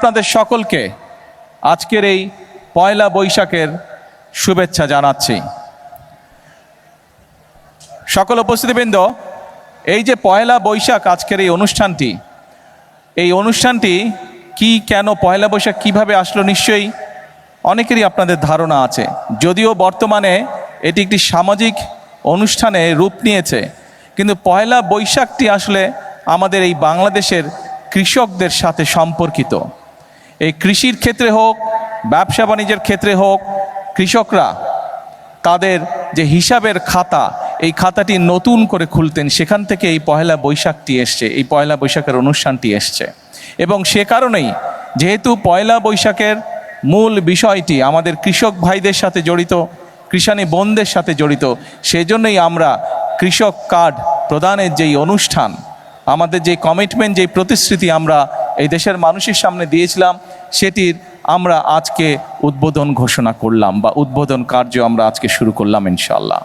আপনাদের সকলকে আজকের এই পয়লা বৈশাখের শুভেচ্ছা জানাচ্ছি। সকল উপস্থিতিবৃন্দ, এই যে পয়লা বৈশাখ আজকের এই অনুষ্ঠানটি কি, কেন পয়লা বৈশাখ কিভাবে আসলো, নিশ্চয়ই অনেকেরই আপনাদের ধারণা আছে। যদিও বর্তমানে এটি একটি সামাজিক অনুষ্ঠানে রূপ নিয়েছে, কিন্তু পয়লা বৈশাখটি আসলে আমাদের এই বাংলাদেশের কৃষকদের সাথে সম্পর্কিত। এই কৃষির ক্ষেত্রে হোক, ব্যবসা বাণিজ্যের ক্ষেত্রে হোক, কৃষকরা তাদের যে হিসাবের খাতা, এই খাতাটি নতুন করে খুলতেন, সেখান থেকে এই পয়লা বৈশাখটি এসছে, এই পয়লা বৈশাখের অনুষ্ঠানটি এসছে। এবং সে কারণেই, যেহেতু পয়লা বৈশাখের মূল বিষয়টি আমাদের কৃষক ভাইদের সাথে জড়িত, কৃষাণী বোনদের সাথে জড়িত, সেজন্যই আমরা কৃষক কার্ড প্রদানের যেই অনুষ্ঠান, আমাদের যে কমিটমেন্ট, যেই প্রতিশ্রুতি আমরা এই দেশের মানুষের সামনে দিয়েছিলাম, সেটির আমরা আজকে উদ্বোধন ঘোষণা করলাম, বা উদ্বোধন কার্য আমরা আজকে শুরু করলাম ইনশাআল্লাহ।